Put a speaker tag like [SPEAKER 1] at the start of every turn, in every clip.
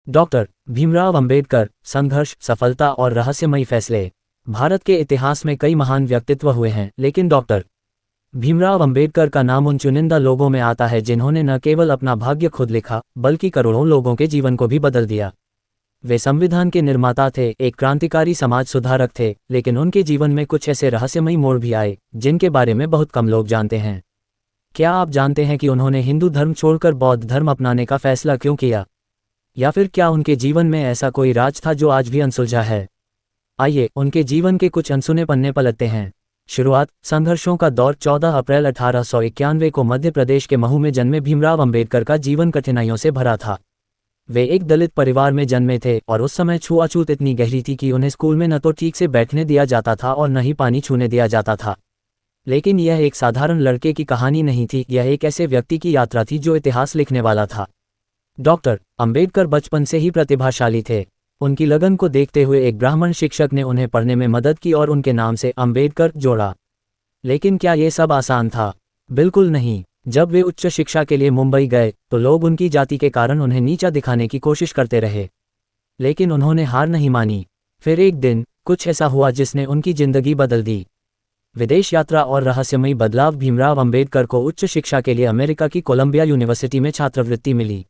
[SPEAKER 1] Doctor Bhimrao Ambedkar, संघर्ष, सफलता और रहस्यमयी फैसले। भारत के इतिहास में कई महान व्यक्तित्व हुए हैं, लेकिन डॉक्टर भीमराव अंबेडकर का नाम उन चुनिंदा लोगों में आता है जिन्होंने न केवल अपना भाग्य खुद लिखा, बल्कि करोड़ों लोगों के जीवन को भी बदल दिया। वे संविधान के निर्माता थे, एक क्रांतिकारी समाज सुधारक थे, लेकिन उनके जीवन में कुछ ऐसे रहस्यमयी मोड़ भी आए जिनके बारे में बहुत कम लोग जानते हैं। क्या आप जानते हैं कि उन्होंने हिंदू धर्म छोड़कर बौद्ध धर्म अपनाने का फैसला क्यों किया? या फिर क्या उनके जीवन में ऐसा कोई राज था जो आज भी अनसुलझा है? आइए उनके जीवन के कुछ अनसुने पन्ने पलटते हैं। शुरुआत, संघर्षों का दौर। 14 अप्रैल 1891 को मध्य प्रदेश के महू में जन्मे भीमराव अंबेडकर का जीवन कठिनाइयों से भरा था। वे एक दलित परिवार में जन्मे थे और उस समय छुआछूत इतनी गहरी थी कि उन्हें स्कूल में न तो ठीक से बैठने दिया जाता था और न ही पानी छूने दिया जाता था। लेकिन यह एक साधारण लड़के की कहानी नहीं थी, यह एक ऐसे व्यक्ति की यात्रा थी जो इतिहास लिखने वाला था। डॉक्टर अंबेडकर बचपन से ही प्रतिभाशाली थे। उनकी लगन को देखते हुए एक ब्राह्मण शिक्षक ने उन्हें पढ़ने में मदद की और उनके नाम से अंबेडकर जोड़ा। लेकिन क्या ये सब आसान था? बिल्कुल नहीं। जब वे उच्च शिक्षा के लिए मुंबई गए तो लोग उनकी जाति के कारण उन्हें नीचा दिखाने की कोशिश करते रहे, लेकिन उन्होंने हार नहीं मानी। फिर एक दिन कुछ ऐसा हुआ जिसने उनकी जिंदगी बदल दी। विदेश यात्रा और रहस्यमयी बदलाव। भीमराव अंबेडकर को उच्च शिक्षा के लिए अमेरिका की कोलंबिया यूनिवर्सिटी में छात्रवृत्ति मिली।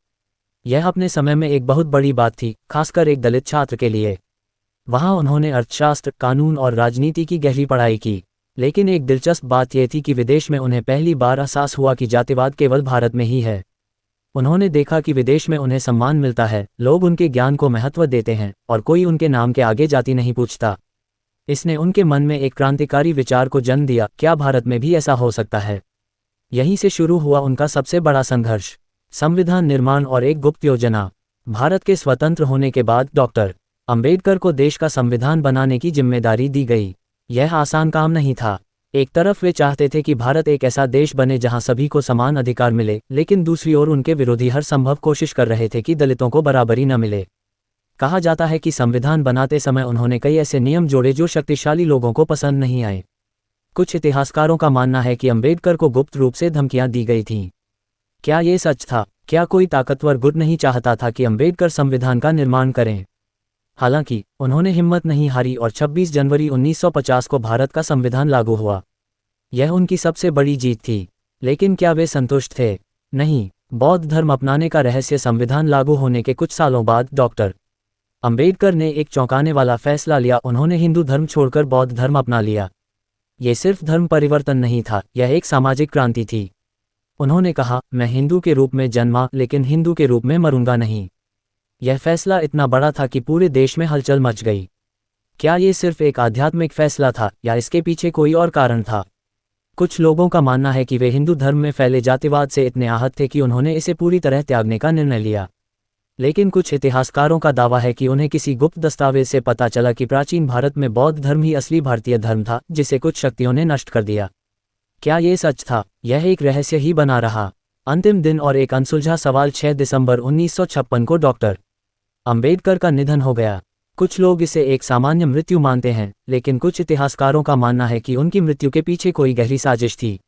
[SPEAKER 1] यह अपने समय में एक बहुत बड़ी बात थी, खासकर एक दलित छात्र के लिए। वहां उन्होंने अर्थशास्त्र, कानून और राजनीति की गहरी पढ़ाई की। लेकिन एक दिलचस्प बात यह थी कि विदेश में उन्हें पहली बार एहसास हुआ कि जातिवाद केवल भारत में ही है। उन्होंने देखा कि विदेश में उन्हें सम्मान मिलता है, लोग उनके ज्ञान को महत्व देते हैं और कोई उनके नाम के आगे जाति नहीं पूछता। इसने उनके मन में एक क्रांतिकारी विचार को जन्म दिया, क्या भारत में भी ऐसा हो सकता है? यहीं से शुरू हुआ उनका सबसे बड़ा संघर्ष, संविधान निर्माण और एक गुप्त योजना। भारत के स्वतंत्र होने के बाद डॉक्टर अंबेडकर को देश का संविधान बनाने की जिम्मेदारी दी गई। यह आसान काम नहीं था। एक तरफ वे चाहते थे कि भारत एक ऐसा देश बने जहां सभी को समान अधिकार मिले, लेकिन दूसरी ओर उनके विरोधी हर संभव कोशिश कर रहे थे कि दलितों को बराबरी न मिले। कहा जाता है कि संविधान बनाते समय उन्होंने कई ऐसे नियम जोड़े जो शक्तिशाली लोगों को पसंद नहीं आए। कुछ इतिहासकारों का मानना है कि अंबेडकर को गुप्त रूप से धमकियां दी गई थीं। क्या ये सच था? क्या कोई ताकतवर गुट नहीं चाहता था कि अंबेडकर संविधान का निर्माण करें? हालांकि उन्होंने हिम्मत नहीं हारी और 26 जनवरी 1950 को भारत का संविधान लागू हुआ। यह उनकी सबसे बड़ी जीत थी। लेकिन क्या वे संतुष्ट थे? नहीं। बौद्ध धर्म अपनाने का रहस्य। संविधान लागू होने के कुछ सालों बाद डॉक्टर अंबेडकर ने एक चौंकाने वाला फैसला लिया। उन्होंने हिंदू धर्म छोड़कर बौद्ध धर्म अपना लिया। ये सिर्फ धर्म परिवर्तन नहीं था, यह एक सामाजिक क्रांति थी। उन्होंने कहा, मैं हिंदू के रूप में जन्मा, लेकिन हिंदू के रूप में मरूंगा नहीं। यह फैसला इतना बड़ा था कि पूरे देश में हलचल मच गई। क्या ये सिर्फ एक आध्यात्मिक फैसला था या इसके पीछे कोई और कारण था? कुछ लोगों का मानना है कि वे हिंदू धर्म में फैले जातिवाद से इतने आहत थे कि उन्होंने इसे पूरी तरह त्यागने का निर्णय लिया। लेकिन कुछ इतिहासकारों का दावा है कि उन्हें किसी गुप्त दस्तावेज से पता चला कि प्राचीन भारत में बौद्ध धर्म ही असली भारतीय धर्म था, जिसे कुछ शक्तियों ने नष्ट कर दिया। क्या ये सच था? यह एक रहस्य ही बना रहा। अंतिम दिन और एक अनसुलझा सवाल। 6 दिसंबर 1956 को डॉक्टर अंबेडकर का निधन हो गया। कुछ लोग इसे एक सामान्य मृत्यु मानते हैं, लेकिन कुछ इतिहासकारों का मानना है कि उनकी मृत्यु के पीछे कोई गहरी साजिश थी।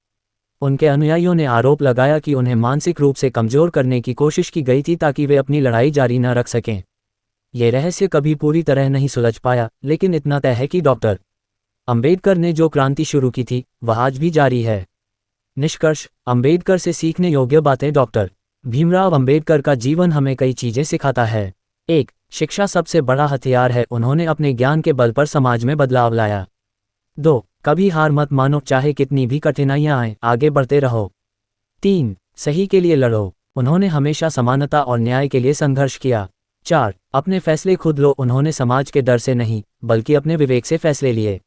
[SPEAKER 1] उनके अनुयायियों ने आरोप लगाया कि उन्हें मानसिक रूप से कमजोर करने की कोशिश की गई थी ताकि वे अपनी लड़ाई जारी न रख सकें। ये रहस्य कभी पूरी तरह नहीं सुलझ पाया, लेकिन इतना तय है कि डॉक्टर अंबेडकर ने जो क्रांति शुरू की थी वह आज भी जारी है। निष्कर्ष, अंबेडकर से सीखने योग्य बातें। डॉक्टर भीमराव अंबेडकर का जीवन हमें कई चीजें सिखाता है। 1. शिक्षा सबसे बड़ा हथियार है। उन्होंने अपने ज्ञान के बल पर समाज में बदलाव लाया। 2. कभी हार मत मानो, चाहे कितनी भी कठिनाइयां आएं, आगे बढ़ते रहो। 3. सही के लिए लड़ो। उन्होंने हमेशा समानता और न्याय के लिए संघर्ष किया। 4. अपने फैसले खुद लो। उन्होंने समाज के डर से नहीं, बल्कि अपने विवेक से फैसले लिए।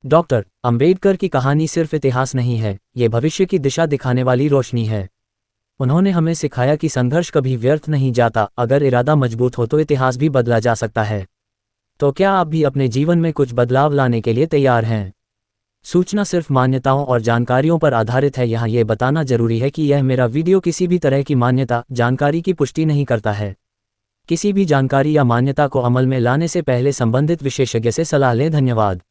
[SPEAKER 1] डॉक्टर अंबेडकर की कहानी सिर्फ इतिहास नहीं है, ये भविष्य की दिशा दिखाने वाली रोशनी है। उन्होंने हमें सिखाया कि संघर्ष कभी व्यर्थ नहीं जाता, अगर इरादा मजबूत हो तो इतिहास भी बदला जा सकता है। तो क्या आप भी अपने जीवन में कुछ बदलाव लाने के लिए तैयार हैं? सूचना सिर्फ मान्यताओं और जानकारियों पर आधारित है। यहाँ ये बताना जरूरी है कि यह मेरा वीडियो किसी भी तरह की मान्यता, जानकारी की पुष्टि नहीं करता है। किसी भी जानकारी या मान्यता को अमल में लाने से पहले संबंधित विशेषज्ञ से सलाह लें। धन्यवाद।